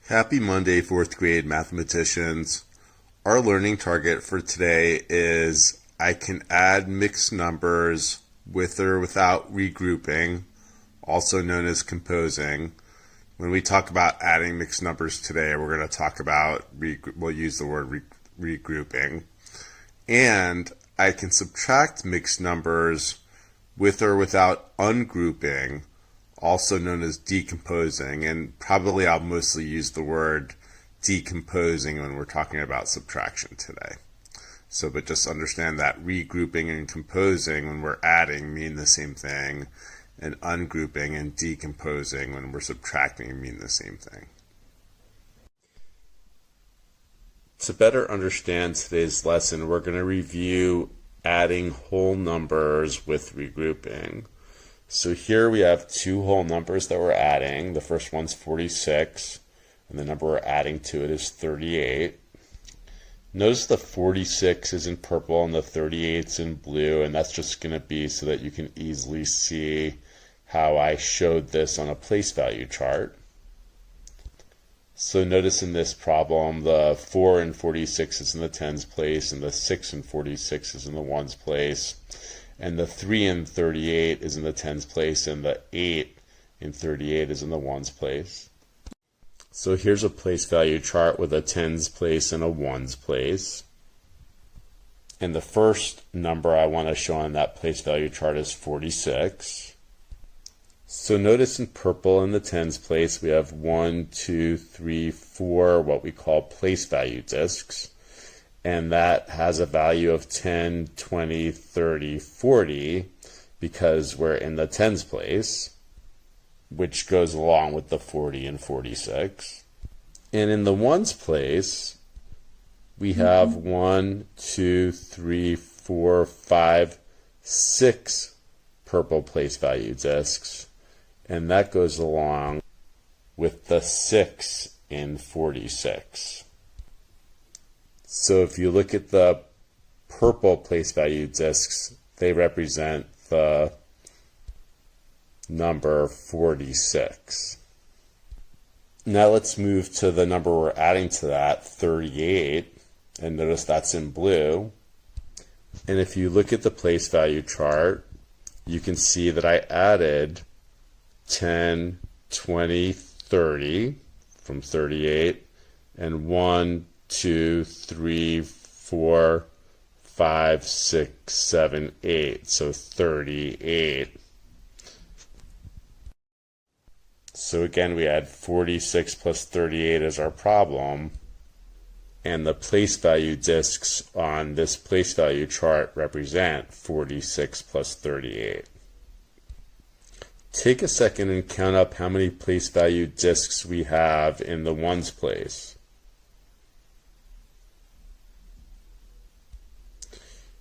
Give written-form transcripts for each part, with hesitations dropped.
Happy Monday, fourth grade mathematicians. Our learning target for today is I can add mixed numbers with or without regrouping, also known as composing. When we talk about adding mixed numbers today, we're going to talk about, we'll use the word regrouping. And I can subtract mixed numbers with or without ungrouping, also known as decomposing, and probably I'll mostly use the word decomposing when we're talking about subtraction today. But just understand that regrouping and composing when we're adding mean the same thing, and ungrouping and decomposing when we're subtracting mean the same thing. To better understand today's lesson, we're going to review adding whole numbers with regrouping. So here we have two whole numbers that we're adding. The first one's 46, and the number we're adding to it is 38. Notice the 46 is in purple and the 38 is in blue, and that's just going to be so that you can easily see how I showed this on a place value chart. So notice in this problem, the 4 in 46 is in the tens place, and the 6 in 46 is in the ones place. And the 3 in 38 is in the tens place, and the 8 in 38 is in the ones place. So here's a place value chart with a tens place and a ones place. And the first number I want to show on that place value chart is 46. So notice in purple in the tens place we have 1, 2, 3, 4 what we call place value disks. And that has a value of 10, 20, 30, 40 because we're in the tens place, which goes along with the 40 and 46. And in the ones place, we have 1, 2, 3, 4, 5, 6 purple place value disks. And that goes along with the 6 in 46. So if you look at the purple place value disks, they represent the number 46. Now let's move to the number we're adding to that, 38, and notice that's in blue. And if you look at the place value chart, you can see that I added 10, 20, 30 from 38, and 1, 2, 3, 4, 5, 6, 7, 8. So 38. So again, we had 46 plus 38 as our problem. And the place value disks on this place value chart represent 46 plus 38. Take a second and count up how many place value disks we have in the ones place.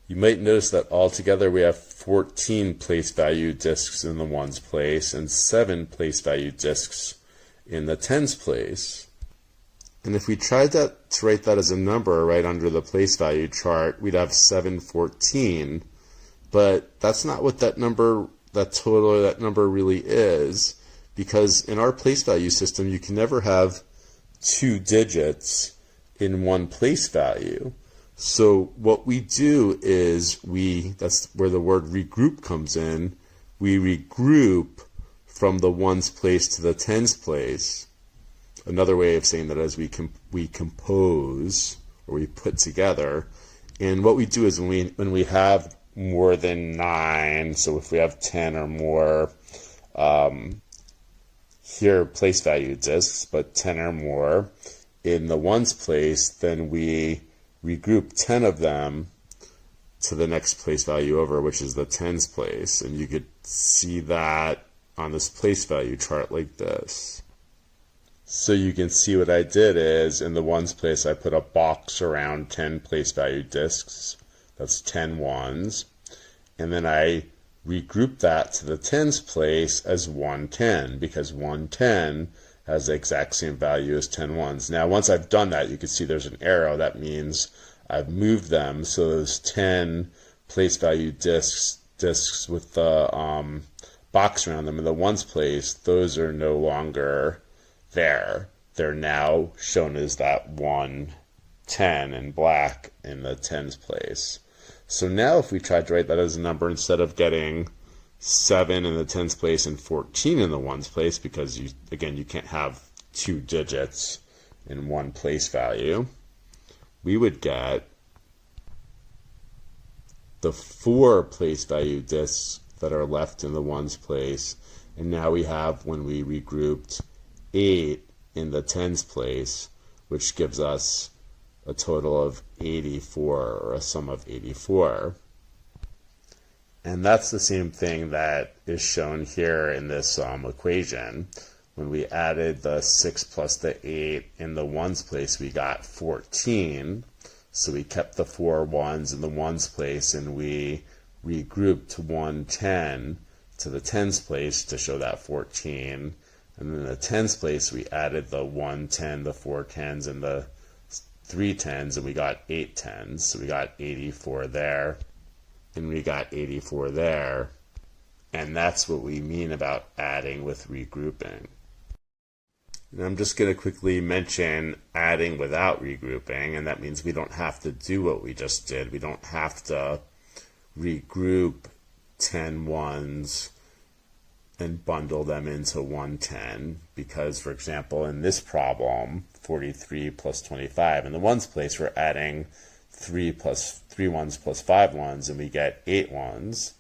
You might notice that altogether we have 14 place value disks in the ones place and 7 place value disks in the tens place. And if we tried to write that as a number right under the place value chart, we'd have 714. But that's not what that number, that total or that number really is, because in our place value system, you can never have 2 digits in one place value. So what we do is that's where the word regroup comes in. We regroup from the ones place to the tens place. Another way of saying that is we compose, or we put together. And what we do is when we have more than 9, so if we have 10 or more, here are place value disks, but 10 or more in the ones place, then we regroup 10 of them to the next place value over, which is the tens place. And you could see that on this place value chart like this. So you can see what I did is in the ones place, I put a box around 10 place value disks. That's 10 ones. And then I regroup that to the tens place as 110, because 110 has the exact same value as 10 ones. Now, once I've done that, you can see there's an arrow. That means I've moved them. So those 10 place value disks with the box around them in the ones place, those are no longer there. they're now shown as that 1, 10 in black in the tens place. So now if we tried to write that as a number, instead of getting 7 in the tens place and 14 in the ones place, because you can't have 2 digits in one place value, we would get the 4 place value discs that are left in the ones place. And now we have, when we regrouped, 8 in the tens place, which gives us a total of 84, or a sum of 84. And that's the same thing that is shown here in this equation. When we added the 6 plus the 8 in the ones place, we got 14. So we kept the 4 ones in the ones place, and we regrouped 110 to the tens place to show that 14. And then in the tens place, we added the 110, the 4 tens, and the 3 tens, and we got 8 tens. So we got 84 there, and we got 84 there. And that's what we mean about adding with regrouping. And I'm just going to quickly mention adding without regrouping, and that means we don't have to do what we just did. We don't have to regroup 10 ones and bundle them into 110, because, for example, in this problem, 43 plus 25, in the ones place, we're adding 3 ones plus 5 ones, and we get 8 ones.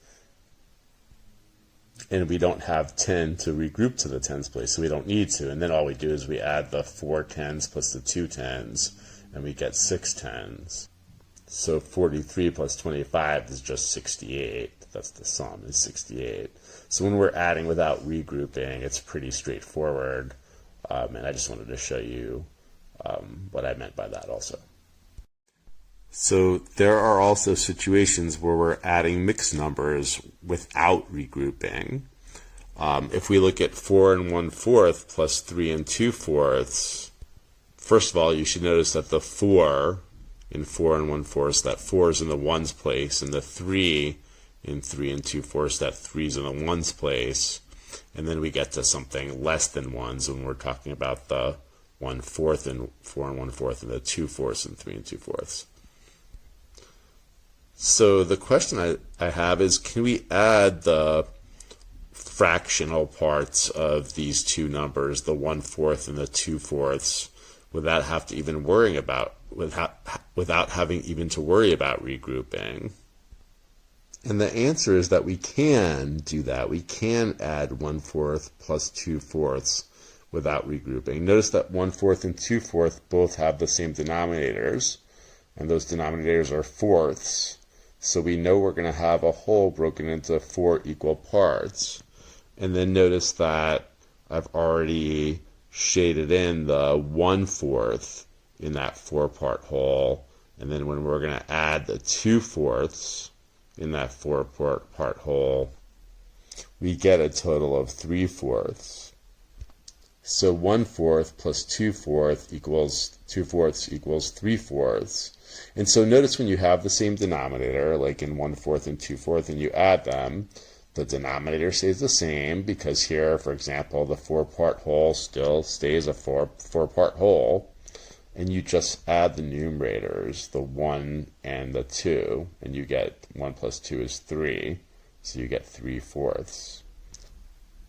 And we don't have 10 to regroup to the tens place, so we don't need to. And then all we do is we add the 4 tens plus the 2 tens, and we get 6 tens. So 43 plus 25 is just 68. That's the sum, is 68. So when we're adding without regrouping, it's pretty straightforward. And I just wanted to show you what I meant by that also. So there are also situations where we're adding mixed numbers without regrouping. If we look at 4 1/4 plus 3 2/4, first of all, you should notice that the 4 in 4 1/4, that 4 is in the ones place, and the 3 in 3 2/4, that 3 is in the ones place. And then we get to something less than ones when we're talking about the 1/4 and 4 1/4, and the 2/4 and 3 2/4. So the question I have is, can we add the fractional parts of these two numbers, the 1/4 and the 2/4, without having even to worry about regrouping? And the answer is that we can do that. We can add 1/4 plus 2/4 without regrouping. Notice that 1/4 and 2/4 both have the same denominators, and those denominators are fourths. So we know we're going to have a whole broken into 4 equal parts. And then notice that I've already shaded in the 1/4 in that 4-part whole. And then when we're going to add the 2/4 in that 4-part whole, we get a total of 3/4. So 1/4 plus 2/4 equals 2/4 equals 3/4. And so notice when you have the same denominator, like in 1/4 and 2/4, and you add them, the denominator stays the same, because here, for example, the 4-part whole still stays a four-part whole, and you just add the numerators, the 1 and the 2, and you get 1 plus 2 is 3, so you get 3/4.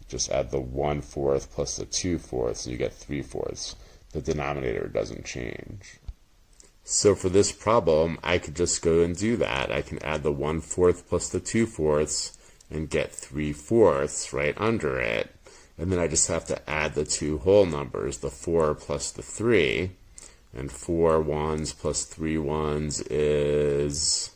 Just add the 1/4 plus the 2/4, and you get 3/4. The denominator doesn't change. So for this problem, I could just go and do that. I can add the 1/4 plus the 2/4 and get 3/4 right under it. And then I just have to add the two whole numbers, the 4 plus the 3. And 4 ones plus 3 ones is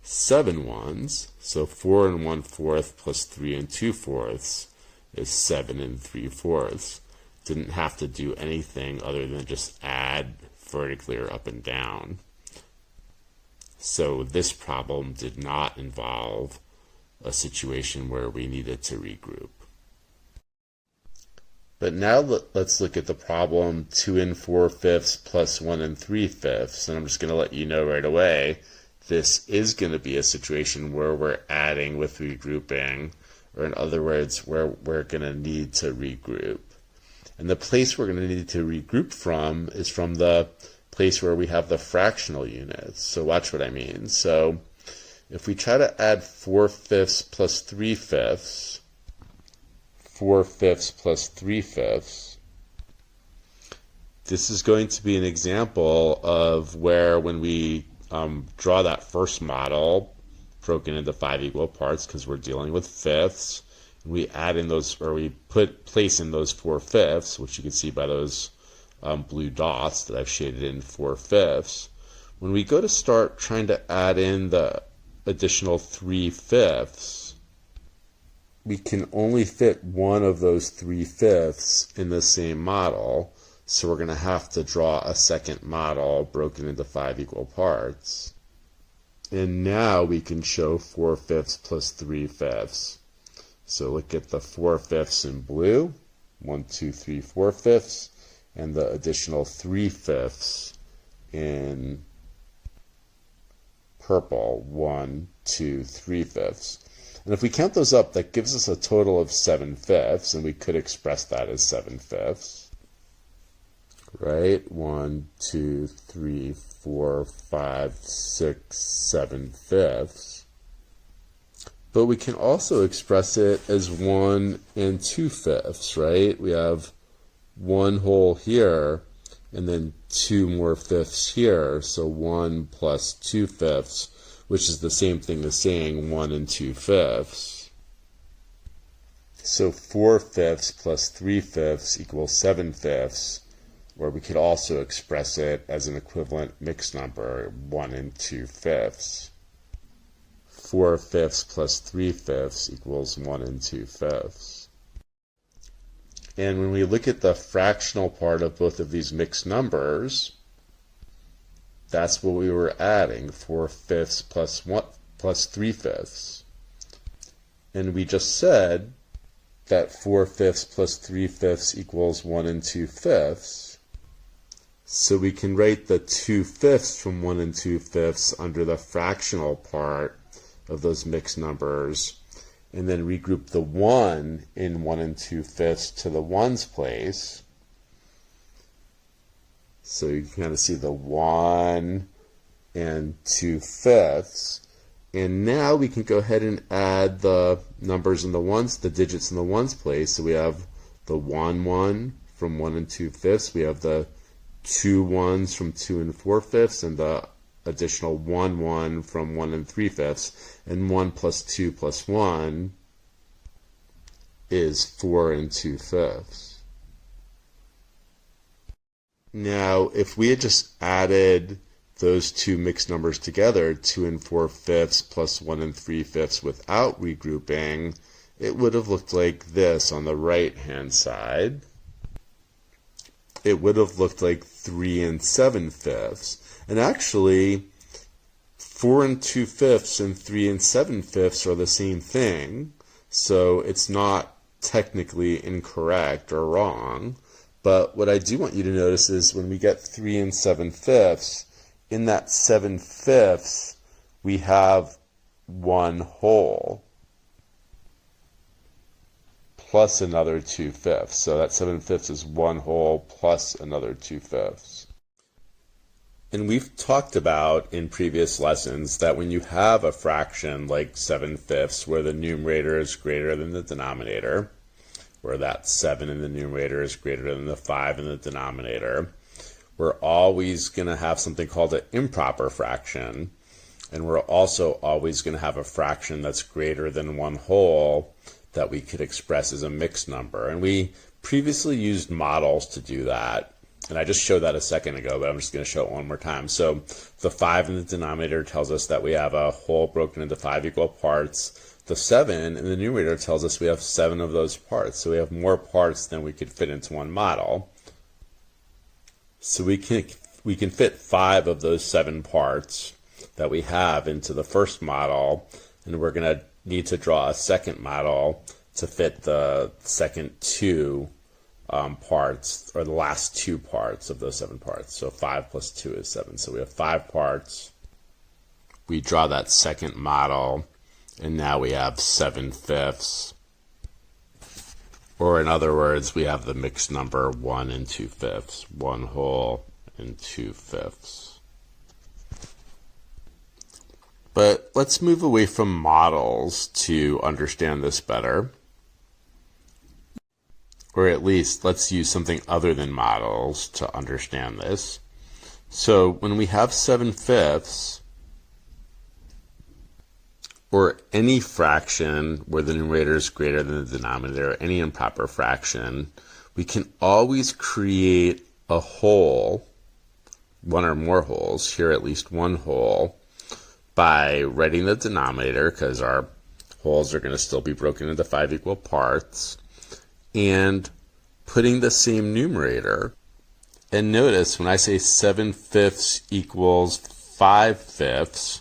7 ones. So 4 1/4 plus 3 2/4 is 7 3/4. Didn't have to do anything other than just add vertically or up and down. So this problem did not involve a situation where we needed to regroup. But now let's look at the problem 2 4/5 plus 1 3/5. And I'm just going to let you know right away, this is going to be a situation where we're adding with regrouping, or in other words, where we're going to need to regroup. And the place we're going to need to regroup from is from the place where we have the fractional units. So watch what I mean. So if we try to add 4/5 plus 3/5, 4/5 plus 3/5, this is going to be an example of where when we draw that first model broken into 5 equal parts, because we're dealing with fifths, we add in those, or we place in those 4/5, which you can see by those blue dots that I've shaded in 4/5. When we go to start trying to add in the additional 3/5, we can only fit one of those 3/5 in the same model, so we're going to have to draw a second model broken into 5 equal parts. And now we can show 4/5 plus 3/5. So look at the 4/5 in blue, 1, 2, 3, 4/5, and the additional 3/5 in purple, 1, 2, 3/5. And if we count those up, that gives us a total of 7/5, and we could express that as 7/5. Right? 1, 2, 3, 4, 5, 6, 7/5. But we can also express it as 1 and 2/5, right? We have 1 whole here, and then 2 more fifths here, so 1 plus 2/5, which is the same thing as saying 1 and 2/5. So 4/5 plus 3/5 equals 7/5, or we could also express it as an equivalent mixed number, 1 and 2/5. 4/5 plus 3/5 equals 1 and 2/5. And when we look at the fractional part of both of these mixed numbers, that's what we were adding, 4/5 plus 3/5. And we just said that 4/5 plus 3/5 equals 1 and 2/5. So we can write the 2/5 from 1 and 2/5 under the fractional part of those mixed numbers, and then regroup the 1 in 1 and 2/5 to the ones place. So you can kind of see the 1 and 2/5. And now we can go ahead and add the numbers in the ones, the digits in the ones place. So we have the 1, 1 from 1 and 2/5. We have the 2 1s from 2 and 4/5, and the additional 1, 1 from 1 and 3/5. And 1 plus 2 plus 1 is 4 and 2/5. Now, if we had just added those two mixed numbers together, 2 and 4/5 plus 1 and 3/5 without regrouping, it would have looked like this on the right-hand side. It would have looked like 3 and 7/5. And actually, 4 and 2/5 and 3 and 7/5 are the same thing, so it's not technically incorrect or wrong. But what I do want you to notice is when we get 3 and 7/5, in that 7/5, we have 1 whole plus another 2/5. So that 7/5 is 1 whole plus another 2/5. And we've talked about in previous lessons that when you have a fraction like 7/5 where the numerator is greater than the denominator, where that 7 in the numerator is greater than the 5 in the denominator, we're always going to have something called an improper fraction. And we're also always going to have a fraction that's greater than 1 whole that we could express as a mixed number. And we previously used models to do that. And I just showed that a second ago, but I'm just going to show it one more time. So the 5 in the denominator tells us that we have a whole broken into 5 equal parts. The 7 in the numerator tells us we have 7 of those parts. So we have more parts than we could fit into one model. So we can fit 5 of those 7 parts that we have into the first model, and we're going to need to draw a second model to fit the second 2 parts, or the last 2 parts of those 7 parts. So 5 plus 2 is 7. So we have 5 parts. We draw that second model, and now we have 7/5. Or in other words, we have the mixed number 1 and 2/5, 1 whole and 2/5. But let's move away from models to understand this better. Or at least let's use something other than models to understand this. So when we have 7/5, or any fraction where the numerator is greater than the denominator, or any improper fraction, we can always create a whole, one or more wholes, here at least one whole, by writing the denominator, because our wholes are going to still be broken into 5 equal parts, and putting the same numerator. And notice when I say 7/5 equals 5/5,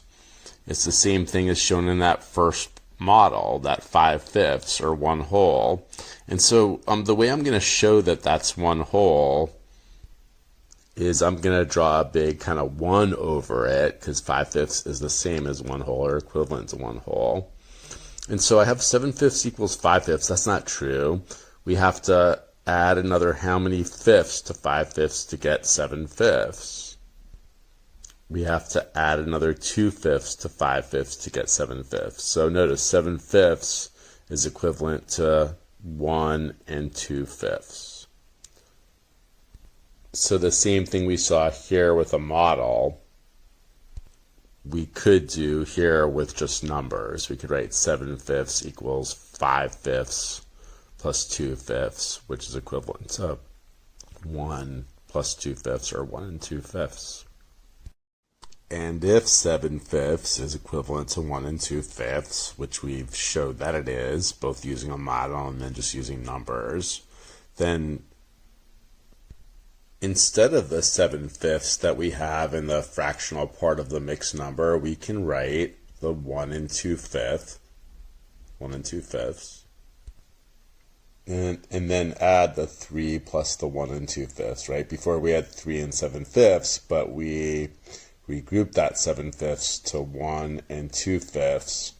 it's the same thing as shown in that first model, that 5/5 or one whole. And so the way I'm going to show that that's one whole is I'm going to draw a big kind of 1 over it, because 5/5 is the same as one whole or equivalent to one whole. And so I have 7/5 equals 5/5. That's not true. We have to add another how many fifths to 5/5 to get 7/5. We have to add another 2/5 to 5/5 to get 7/5. So notice 7/5 is equivalent to 1 and 2/5. So the same thing we saw here with a model, we could do here with just numbers. We could write 7/5 equals 5/5 plus 2/5, which is equivalent to 1 plus 2/5, or 1 and 2/5. And if 7/5 is equivalent to 1 and 2/5, which we've showed that it is, both using a model and then just using numbers, then instead of the 7/5 that we have in the fractional part of the mixed number, we can write the 1 and 2/5, 1 and 2/5, and then add the 3 plus the 1 and 2/5, right? Before we had 3 and 7/5, but we regroup that 7/5 to 1 and 2/5,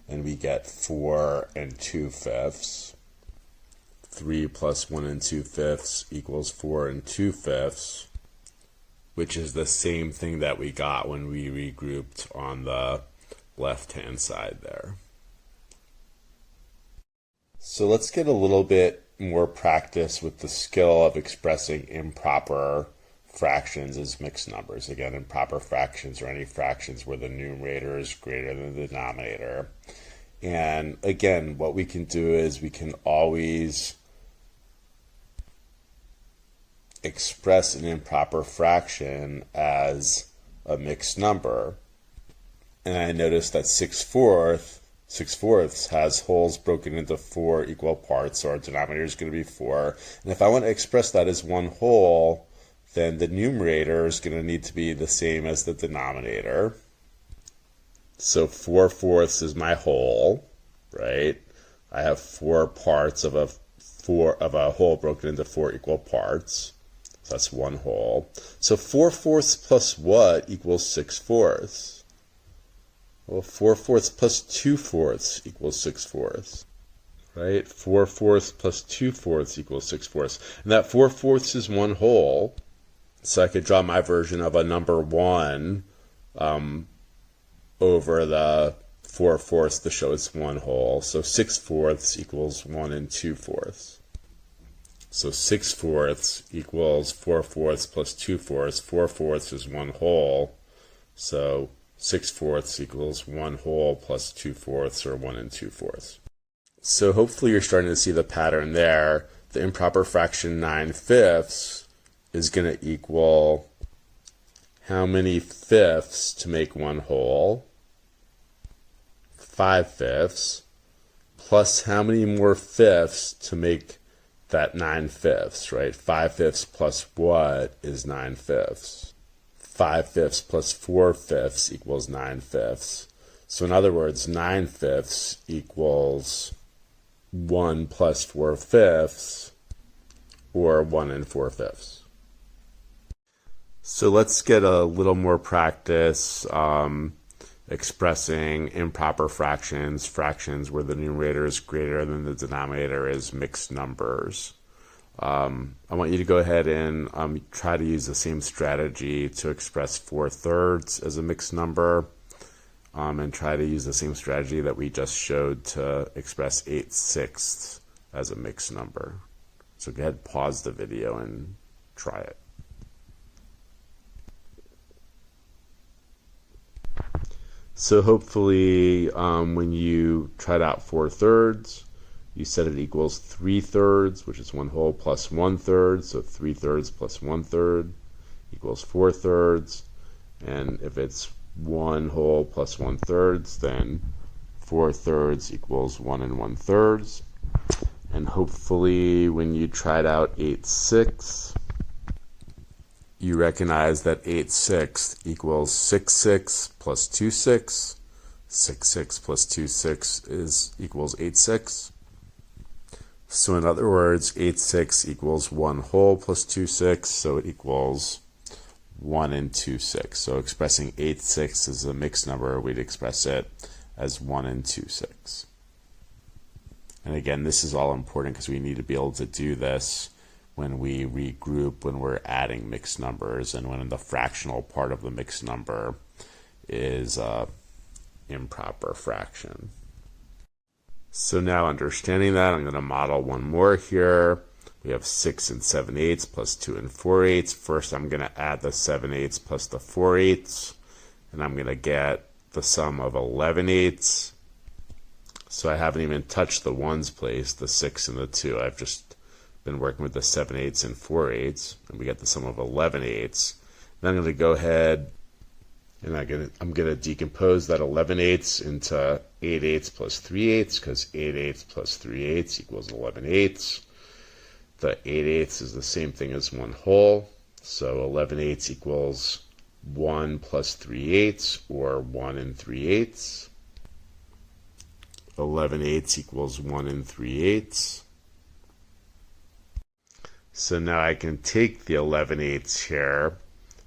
and we get 4 and 2/5. 3 plus 1 and 2/5 equals 4 and 2/5, which is the same thing that we got when we regrouped on the left-hand side there. So let's get a little bit more practice with the skill of expressing improper fractions as mixed numbers. Again, improper fractions, or any fractions where the numerator is greater than the denominator. And again, what we can do is we can always express an improper fraction as a mixed number. And I noticed that 6/4 has wholes broken into 4 equal parts, so our denominator is going to be 4. And if I want to express that as one whole, then the numerator is going to need to be the same as the denominator. So 4/4 is my whole, right? I have 4 parts of a whole broken into 4 equal parts. So that's one whole. So 4/4 plus what equals 6/4? Well, 4/4 plus 2/4 equals 6/4, right? 4/4 plus 2/4 equals 6/4. And that 4/4 is one whole. So I could draw my version of a number 1 over the 4/4 to show it's one whole. So 6/4 equals 1 and 2/4. So 6/4 equals 4/4 plus 2/4. 4/4 is one whole. So 6/4 equals one whole plus 2/4, or 1 and 2/4. So hopefully you're starting to see the pattern there. The improper fraction 9/5 is going to equal how many fifths to make one whole? 5/5, plus how many more fifths to make that 9/5, right? 5/5 plus what is 9/5? 5/5 plus 4/5 equals 9/5. So in other words, 9/5 equals 1 plus 4/5, or 1 and 4/5. So let's get a little more practice expressing improper fractions, fractions where the numerator is greater than the denominator, is mixed numbers. I want you to go ahead and try to use the same strategy to express 4/3 as a mixed number, and try to use the same strategy that we just showed to express 8/6 as a mixed number. So go ahead, pause the video and try it. So hopefully when you tried out 4/3, you set it equals 3/3, which is 1 whole plus 1/3. So 3/3 plus 1/3 equals 4/3. And if it's 1 whole plus 1/3, then 4/3 equals 1 1/3. And hopefully when you tried out 8/6, you recognize that 8/6 equals 6/6 plus 2/6. 6/6 plus 2/6 equals 8/6. So in other words, 8/6 equals 1 whole plus 2/6, so it equals 1 2/6. So expressing 8/6 as a mixed number, we'd express it as 1 2/6. And again, this is all important because we need to be able to do this when we regroup, when we're adding mixed numbers, and when the fractional part of the mixed number is improper fraction. So now understanding that, I'm going to model one more here. We have 6 7/8 plus 2 4/8. First, I'm going to add the 7/8 plus the 4/8, and I'm going to get the sum of 11/8. So I haven't even touched the ones place, the 6 and the 2. I've just been working with the 7/8 and 4/8, and we get the sum of 11/8. Then I'm going to go ahead and I'm going to decompose that 11/8 into 8/8 plus 3/8, because 8/8 plus 3/8 equals 11/8. The 8/8 is the same thing as 1 whole, so 11/8 equals 1 plus 3/8, or 1 3/8. 11/8 equals 1 3/8. So now I can take the 11/8 here,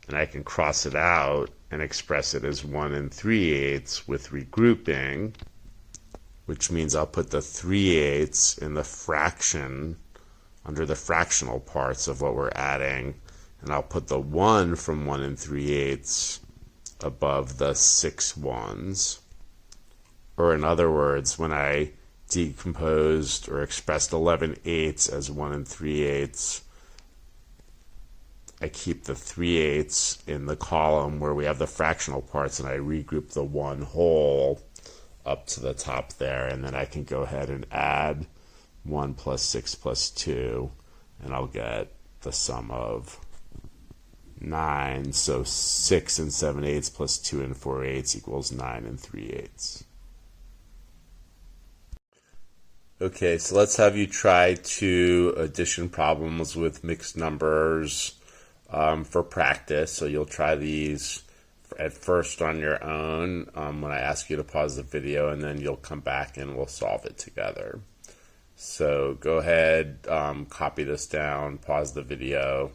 and I can cross it out and express it as 1 3/8 with regrouping, which means I'll put the 3/8 in the fraction under the fractional parts of what we're adding, and I'll put the 1 from 1 3/8 above the 6 ones. Or in other words, when I decomposed or expressed 11/8 as 1 3/8, I keep the 3/8 in the column where we have the fractional parts, and I regroup the 1 whole up to the top there, and then I can go ahead and add 1 plus 6 plus 2, and I'll get the sum of 9. So 6 7/8 plus 2 4/8 equals 9 3/8. Okay, so let's have you try 2 addition problems with mixed numbers for practice. So you'll try these at first on your own when I ask you to pause the video, and then you'll come back and we'll solve it together. So go ahead, copy this down, pause the video,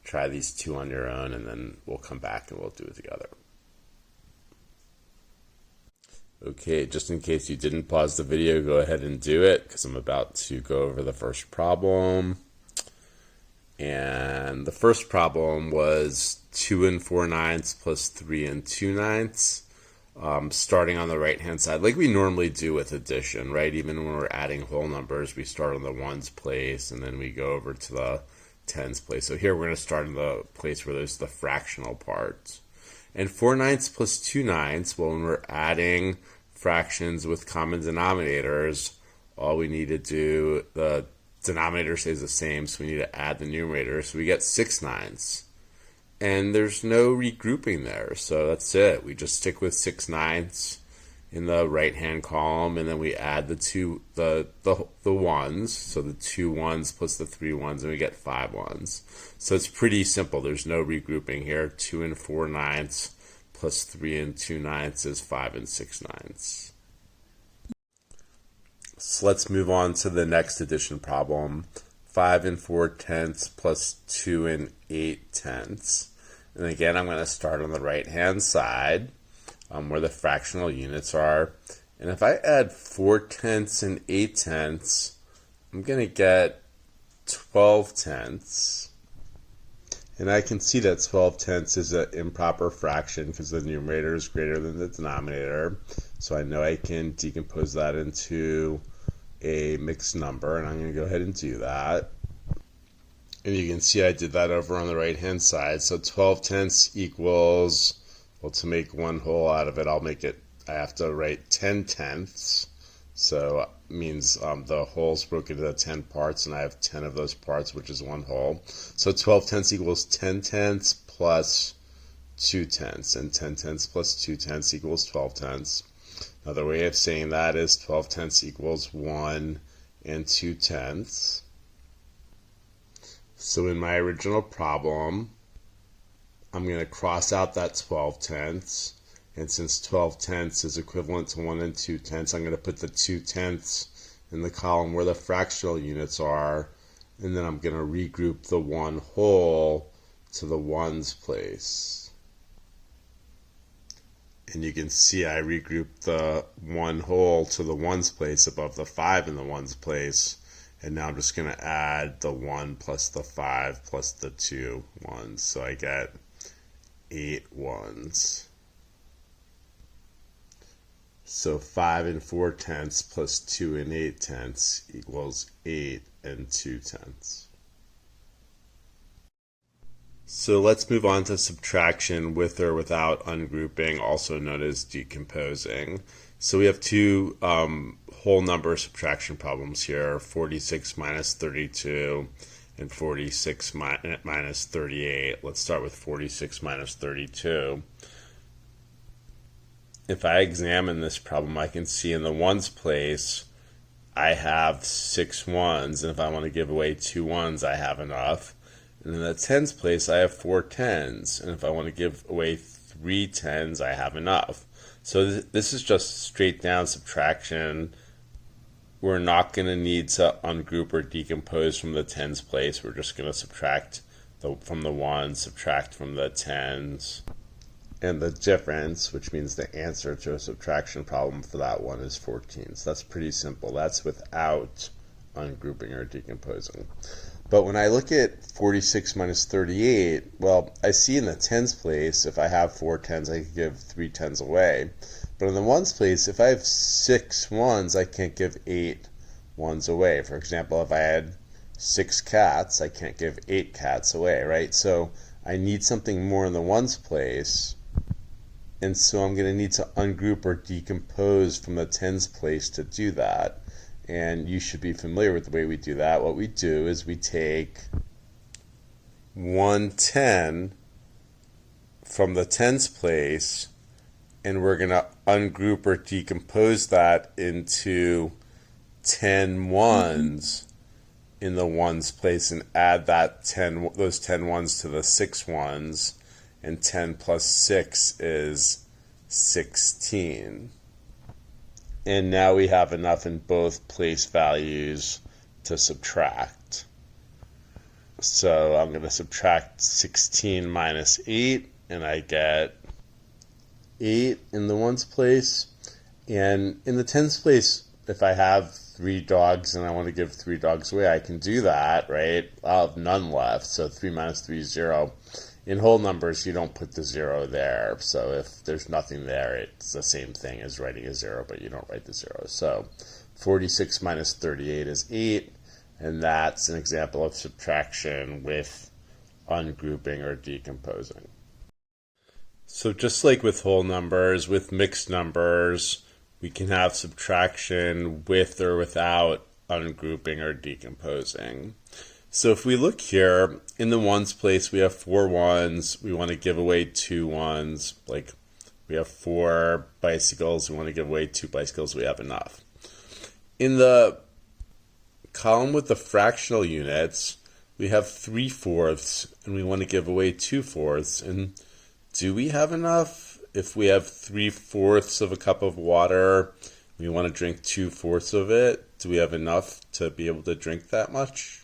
try these 2 on your own, and then we'll come back and we'll do it together. Okay, just in case you didn't pause the video, go ahead and do it, because I'm about to go over the first problem. And the first problem was 2 4/9 plus 3 2/9. Starting on the right hand side, like we normally do with addition, right? Even when we're adding whole numbers, we start on the ones place and then we go over to the tens place. So here we're going to start in the place where there's the fractional part. And 4/9 plus 2/9, well, when we're adding fractions with common denominators, all we need to do, the denominator stays the same, so we need to add the numerator. So we get 6/9. And there's no regrouping there, so that's it. We just stick with 6/9 in the right hand column, and then we add the ones, so the 2 ones plus the 3 ones, and we get 5 ones. So it's pretty simple. There's no regrouping here. 2 4/9 plus 3 2/9 is 5 6/9. So let's move on to the next addition problem. 5 4/10 plus 2 8/10. And again, I'm going to start on the right hand side. where the fractional units are. And if I add 4/10 and 8/10, I'm going to get 12/10. And I can see that 12/10 is an improper fraction because the numerator is greater than the denominator. So I know I can decompose that into a mixed number, and I'm going to go ahead and do that. And you can see I did that over on the right hand side. So 12/10 equals, well, to make one whole out of it, I have to write 10/10. So it means the whole's broken into 10 parts, and I have 10 of those parts, which is one whole. So 12/10 equals 10/10 plus 2/10, and 10/10 plus 2/10 equals 12/10. Another way of saying that is 12/10 equals 1 and 2/10. So in my original problem, I'm going to cross out that 12/10. And since 12/10 is equivalent to 1 and 2/10, I'm going to put the 2/10 in the column where the fractional units are. And then I'm going to regroup the one whole to the ones place. And you can see I regrouped the one whole to the ones place above the 5 in the ones place. And now I'm just going to add the 1 plus the 5 plus the 2 ones. So I get 8 ones. So 5 and 4/10 plus 2 and 8/10 equals 8 and 2/10. So let's move on to subtraction with or without ungrouping, also known as decomposing. So we have two whole number subtraction problems here, 46 minus 32 and 46 minus 38. Let's start with 46 minus 32. If I examine this problem, I can see in the ones place, I have 6 ones, and if I want to give away 2 ones, I have enough. And in the tens place, I have 4 tens, and if I want to give away 3 tens, I have enough. So this is just straight down subtraction. We're not going to need to ungroup or decompose from the tens place. We're just going to subtract from the ones, subtract from the tens. And the difference, which means the answer to a subtraction problem for that one, is 14. So that's pretty simple. That's without ungrouping or decomposing. But when I look at 46 minus 38, well, I see in the tens place, if I have 4 tens, I can give 3 tens away. But in the ones place, if I have 6 ones, I can't give 8 ones away. For example, if I had 6 cats, I can't give 8 cats away, right? So I need something more in the ones place. And so I'm going to need to ungroup or decompose from the tens place to do that. And you should be familiar with the way we do that. What we do is we take 110 from the tens place, and we're going to ungroup or decompose that into 10 ones in the ones place, and add those 10 ones to the 6 ones. And 10 plus 6 is 16. And now we have enough in both place values to subtract. So I'm going to subtract 16 minus 8, and I get 8 in the ones place. And in the tens place, if I have 3 dogs and I want to give 3 dogs away, I can do that, right? I'll have none left. So 3 minus 3 is 0. In whole numbers, you don't put the 0 there. So if there's nothing there, it's the same thing as writing a 0, but you don't write the 0. So 46 minus 38 is 8, and that's an example of subtraction with ungrouping or decomposing. So just like with whole numbers, with mixed numbers, we can have subtraction with or without ungrouping or decomposing. So if we look here, in the ones place, we have 4 ones. We want to give away 2 ones. Like we have 4 bicycles. We want to give away 2 bicycles. We have enough. In the column with the fractional units, we have 3/4, and we want to give away 2/4. And do we have enough? If we have 3/4 of a cup of water, we want to drink 2/4 of it. Do we have enough to be able to drink that much?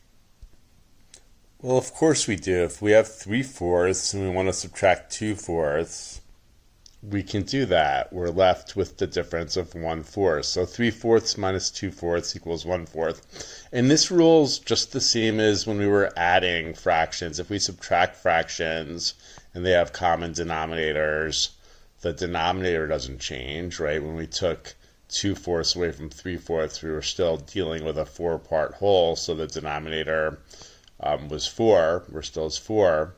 Well, of course we do. If we have 3/4 and we want to subtract 2/4, we can do that. We're left with the difference of 1/4. So 3/4 minus 2/4 equals 1/4. And this rule's just the same as when we were adding fractions. If we subtract fractions and they have common denominators, the denominator doesn't change, right? When we took 2/4 away from 3/4, we were still dealing with a 4-part whole, so the denominator was 4, or still is 4.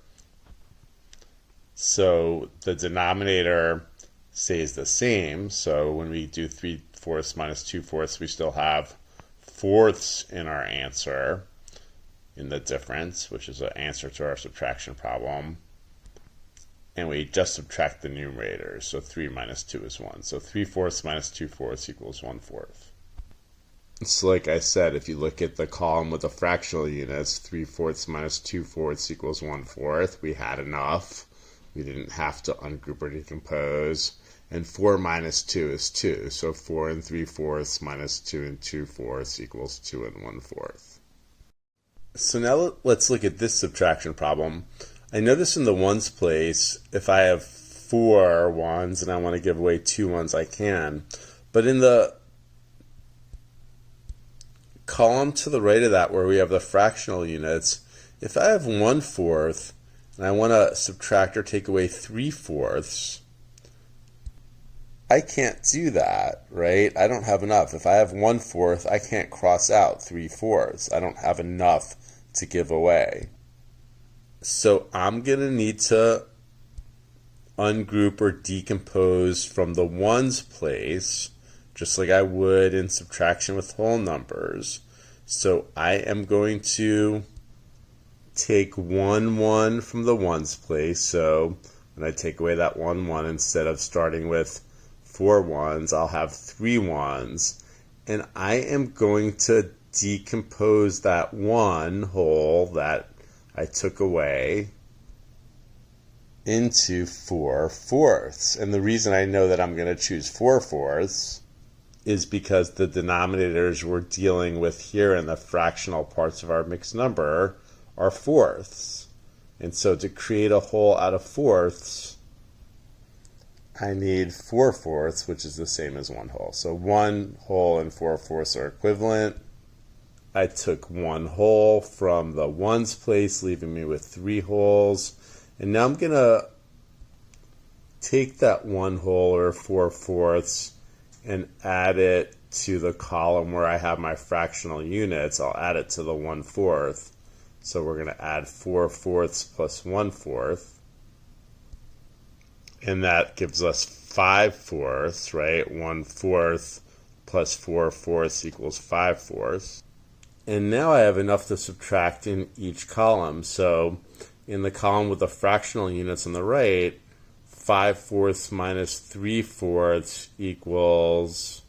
So the denominator stays the same. So when we do 3/4 minus 2/4, we still have fourths in our answer in the difference, which is an answer to our subtraction problem. And we just subtract the numerators. So 3 minus 2 is 1. So 3/4 minus 2/4 equals 1/4. So like I said, if you look at the column with the fractional units, 3/4 minus 2/4 equals 1/4. We had enough. We didn't have to ungroup or decompose. And 4 minus 2 is 2. So 4 3/4 minus 2 2/4 equals 2 1/4. So now let's look at this subtraction problem. I notice in the ones place, if I have 4 ones and I want to give away 2 ones, I can. But in the column to the right of that, where we have the fractional units, if I have 1/4 and I want to subtract or take away 3/4, I can't do that, right? I don't have enough. If I have 1/4, I can't cross out 3/4. I don't have enough to give away. So I'm going to need to ungroup or decompose from the ones place, just like I would in subtraction with whole numbers. So I am going to take 1 1 from the ones place. So when I take away that 1 1, instead of starting with 4 ones, I'll have 3 ones. And I am going to decompose that 1 whole that I took away into 4/4. And the reason I know that I'm going to choose 4/4 is because the denominators we're dealing with here in the fractional parts of our mixed number are fourths. And so to create a whole out of fourths, I need 4/4, which is the same as 1 whole. So 1 whole and 4/4 are equivalent. I took 1 whole from the ones place, leaving me with 3 wholes. And now I'm going to take that 1 whole, or 4/4, and add it to the column where I have my fractional units. I'll add it to the 1/4. So we're going to add 4/4 plus 1/4. And that gives us 5/4, right? 1/4 plus 4/4 equals 5/4. And now I have enough to subtract in each column. So in the column with the fractional units on the right, 5/4 minus 3/4 equals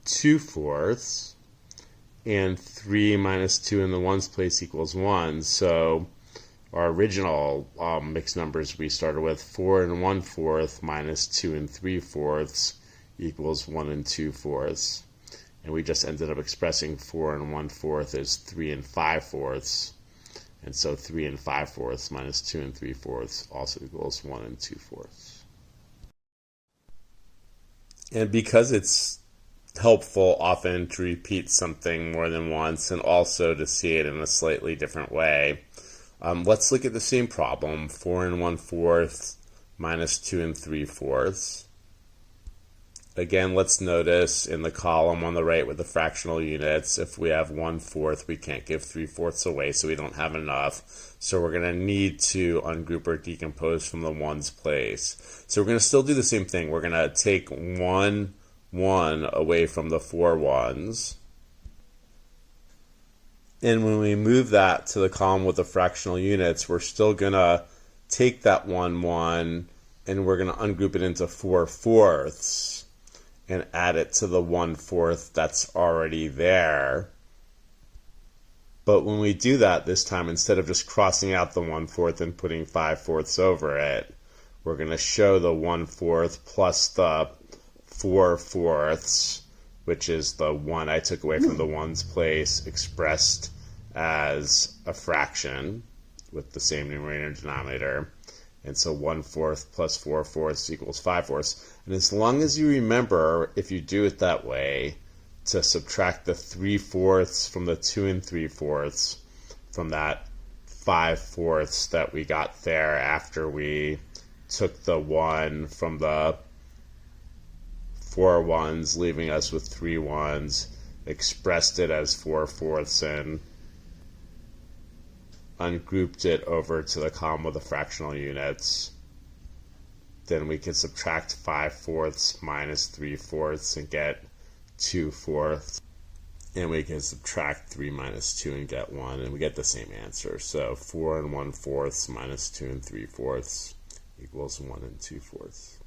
2/4. And 3 minus 2 in the ones place equals 1. So our original mixed numbers we started with, 4 1/4 minus 2 3/4 equals 1 2/4. And we just ended up expressing 4 1/4 as 3 5/4. And so 3 5/4 minus 2 3/4 also equals 1 2/4. And because it's helpful often to repeat something more than once and also to see it in a slightly different way, let's look at the same problem, 4 1/4 minus 2 3/4. Again, let's notice in the column on the right with the fractional units, if we have 1/4, we can't give 3/4 away, so we don't have enough. So we're going to need to ungroup or decompose from the ones place. So we're going to still do the same thing. We're going to take 1 1 away from the 4 ones. And when we move that to the column with the fractional units, we're still going to take that 1 1 and we're going to ungroup it into 4/4 and add it to the 1/4 that's already there. But when we do that this time, instead of just crossing out the 1/4 and putting 5/4 over it, we're going to show the 1/4 plus the 4/4, which is the 1 I took away from the ones place, expressed as a fraction with the same numerator and denominator. And so 1/4 plus 4/4 equals 5/4. And as long as you remember, if you do it that way, to subtract the 3/4 from the 2 3/4 from that 5/4 that we got there after we took the 1 from the 4 ones, leaving us with 3 ones, expressed it as 4/4 and ungrouped it over to the column with the fractional units, then we can subtract 5/4 minus 3/4 and get 2/4. And we can subtract 3 minus 2 and get 1, and we get the same answer. So 4 1/4 minus 2 3/4 equals 1 2/4.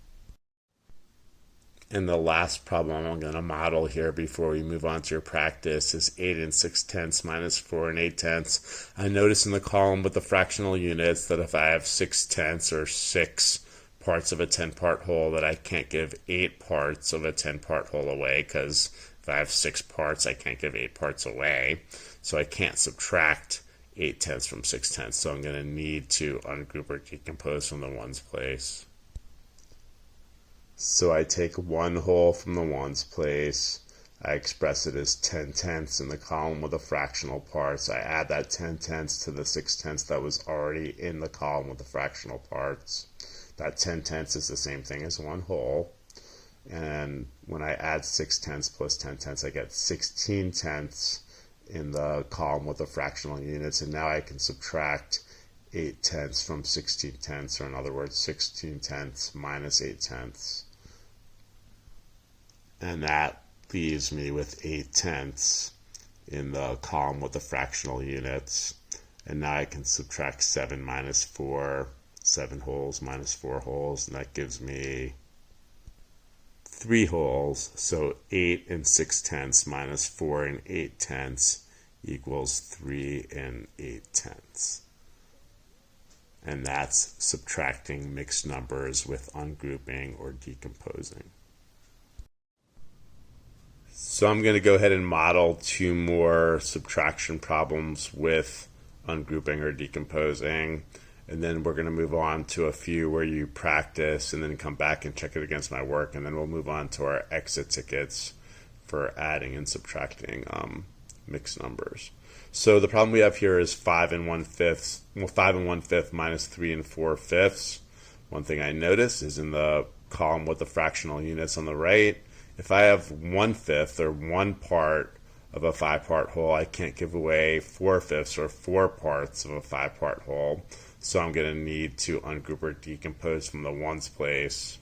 And the last problem I'm going to model here before we move on to your practice is 8 6/10 minus 4 8/10. I notice in the column with the fractional units that if I have 6/10 or 6 parts of a 10-part whole, that I can't give 8 parts of a 10-part whole away, because if I have 6 parts, I can't give 8 parts away. So I can't subtract 8/10 from 6/10. So I'm going to need to ungroup or decompose from the ones place. So I take 1 whole from the ones place. I express it as 10/10 in the column with the fractional parts. I add that 10/10 to the 6/10 that was already in the column with the fractional parts. That 10/10 is the same thing as 1 whole. And when I add 6/10 plus 10/10, I get 16/10 in the column with the fractional units. And now I can subtract 8/10 from 16/10, or in other words, 16/10 minus 8/10. And that leaves me with 8/10 in the column with the fractional units. And now I can subtract 7 minus 4, 7 wholes minus 4 wholes, and that gives me 3 wholes. So 8 6/10 minus 4 8/10 equals 3 8/10. And that's subtracting mixed numbers with ungrouping or decomposing. So I'm going to go ahead and model 2 more subtraction problems with ungrouping or decomposing, and then we're going to move on to a few where you practice and then come back and check it against my work, and then we'll move on to our exit tickets for adding and subtracting mixed numbers. So the problem we have here is 5 1/5 minus 3 4/5. One thing I notice is in the column with the fractional units on the right, if I have 1/5 or 1 part of a 5-part whole, I can't give away 4/5 or 4 parts of a 5-part whole. So I'm going to need to ungroup or decompose from the ones place.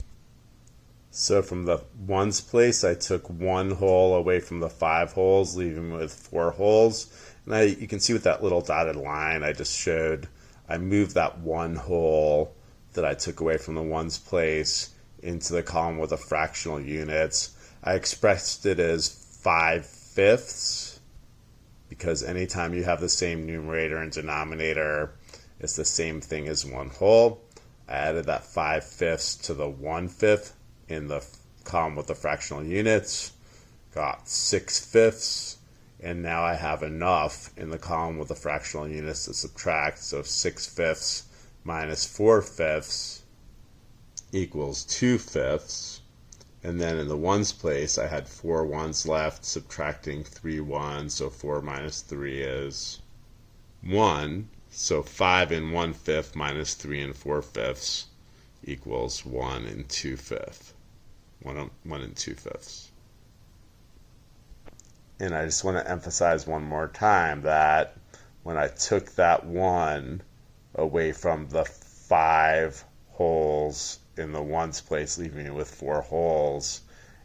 So from the ones place, I took 1 whole away from the 5 holes, leaving me with 4 holes. And you can see with that little dotted line I just showed, I moved that 1 whole that I took away from the ones place into the column with the fractional units. I expressed it as 5/5 because anytime you have the same numerator and denominator, it's the same thing as 1 whole. I added that 5/5 to the 1/5 in the column with the fractional units, got 6/5, and now I have enough in the column with the fractional units to subtract. So 6/5 minus 4/5 equals 2/5. And then in the ones place, I had 4 ones left, subtracting 3 ones. So 4 minus 3 is 1. So 5 1/5 minus 3 4/5 equals 1 2/5. 1 2/5. And I just want to emphasize one more time that when I took that 1 away from the 5 holes in the ones place, leaving me with 4 holes,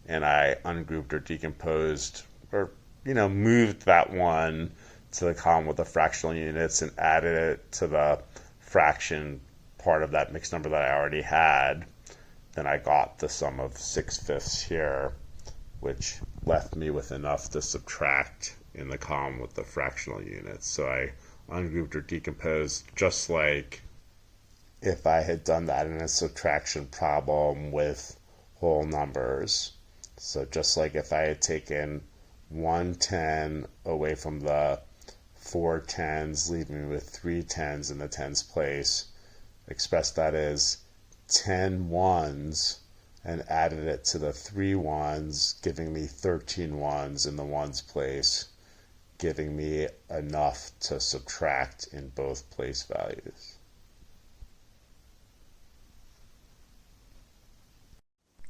and I ungrouped or decomposed or moved that 1 to the column with the fractional units and added it to the fraction part of that mixed number that I already had, then I got the sum of 6/5 here, which left me with enough to subtract in the column with the fractional units. So I ungrouped or decomposed just like if I had done that in a subtraction problem with whole numbers. So just like if I had taken 1 10 away from the 4 10s, leaving me with 3 10s in the tens place, expressed that as 10 ones and added it to the 3 ones, giving me 13 ones in the ones place, giving me enough to subtract in both place values.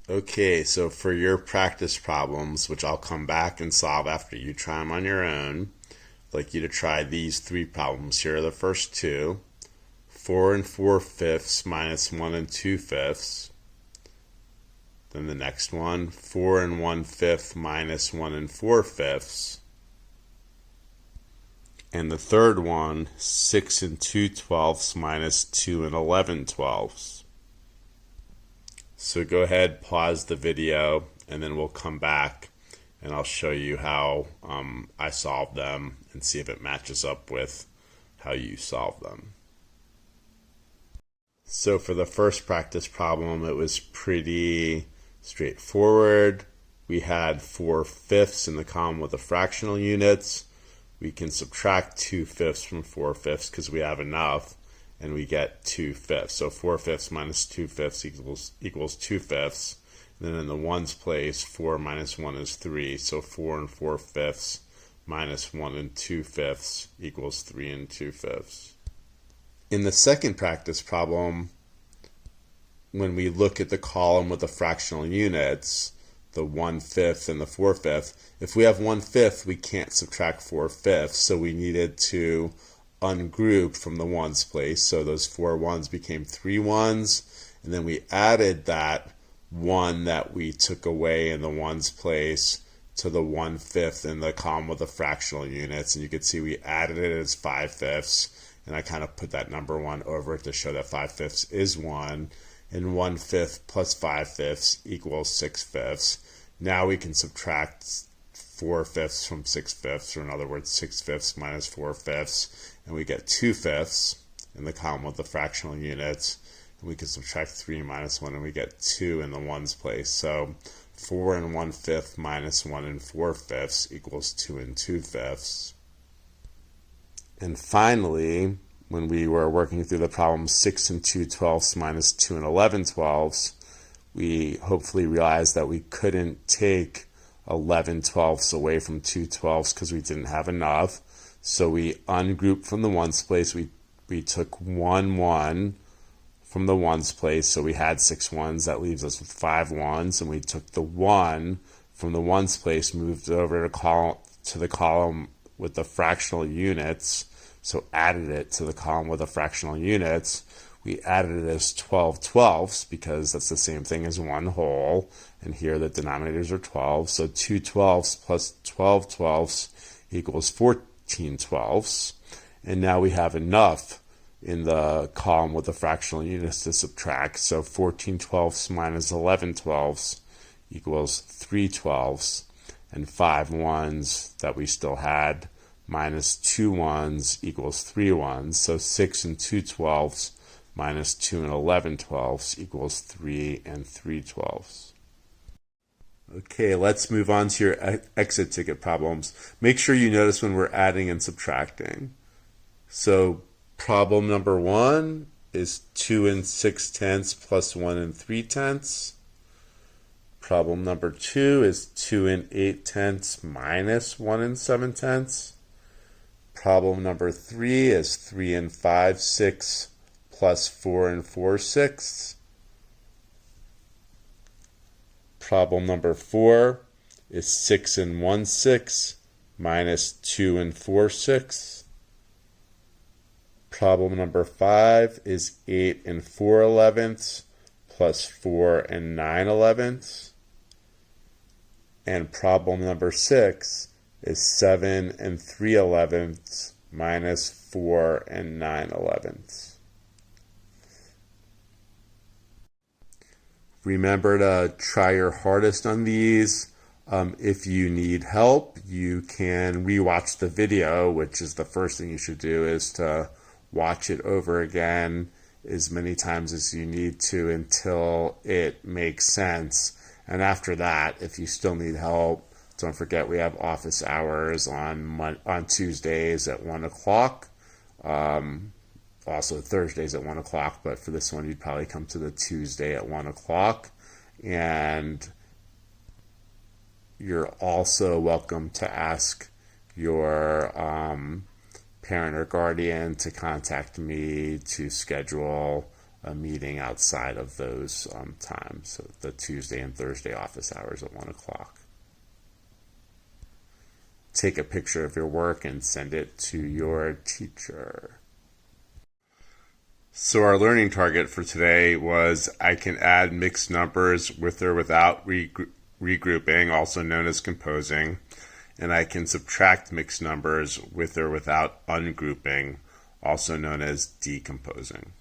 Okay, so for your practice problems, which I'll come back and solve after you try them on your own, I'd like you to try these 3 problems. Here are the first 2. 4 and 4/5 minus 1 and 2/5. Then the next one, 4 and 1/5 minus 1 and 4/5. And the third one, 6 and 2/12 minus 2 and 11/12. So go ahead, pause the video, and then we'll come back and I'll show you how I solved them and see if it matches up with how you solve them. So for the first practice problem, it was pretty straightforward. We had 4/5 in the column with the fractional units. We can subtract 2/5 from 4/5 because we have enough, and we get 2/5. So 4/5 minus 2/5 equals 2/5. And then in the ones place, 4 minus 1 is 3. So 4 and 4/5 minus 1 and 2/5 equals 3 and 2/5. In the second practice problem, when we look at the column with the fractional units, the 1/5 and the 4/5, if we have 1/5, we can't subtract 4/5, so we needed to ungroup from the ones place. So those 4 ones became 3 ones, and then we added that 1 that we took away in the ones place to the 1/5 in the column with the fractional units, and you can see we added it as 5/5, and I kind of put that number 1 over it to show that 5/5 is 1, and 1/5 plus 5/5 equals 6/5. Now we can subtract 4/5 from 6/5, or in other words 6/5 minus 4/5, and we get 2/5 in the column with the fractional units, and we can subtract 3 minus 1 and we get 2 in the ones place. So 4 and 1/5 minus 1 and 4/5 equals 2 and 2/5. And finally, when we were working through the problem 6 and 2/12 minus 2 and 11/12, we hopefully realized that we couldn't take 11/12 away from 2/12 because we didn't have enough. So we ungrouped from the ones place. We took 1 from the ones place, so we had 6 ones. That leaves us with 5 ones, and we took the 1 from the ones place, moved it over to the column with the fractional units, so added it to the column with the fractional units. We added it as 12/12 because that's the same thing as 1 whole, and here the denominators are 12, so 2/12 plus 12/12 equals 14/12, and now we have enough in the column with the fractional units to subtract, so 14/12 minus 11/12 equals 3/12, and 5 ones that we still had minus 2 ones equals 3 ones, so 6 and 2/12 minus 2 and 11/12 equals 3 and 3/12. Okay, let's move on to your exit ticket problems. Make sure you notice when we're adding and subtracting. So problem number 1 is 2 and 6/10 plus 1 and 3/10. Problem number 2 is 2 and 8/10 minus 1 and 7/10. Problem number 3 is 3 and 5/6 plus 4 and 4/6. Problem number 4 is 6 and 1/6 minus 2 and 4/6. Problem number 5 is 8 and 4/11 plus 4 and 9/11. And problem number 6 is 7 and 3/11 minus 4 and 9/11. Remember to try your hardest on these. If you need help, you can rewatch the video, which is the first thing you should do, is to watch it over again as many times as you need to until it makes sense. And after that, if you still need help, don't forget we have office hours on Tuesdays at 1 o'clock. also Thursdays at 1 o'clock, but for this one, you'd probably come to the Tuesday at 1 o'clock. And you're also welcome to ask your parent or guardian to contact me to schedule a meeting outside of those times, so the Tuesday and Thursday office hours at 1 o'clock. Take a picture of your work and send it to your teacher. So our learning target for today was I can add mixed numbers with or without regrouping, also known as composing, and I can subtract mixed numbers with or without ungrouping, also known as decomposing.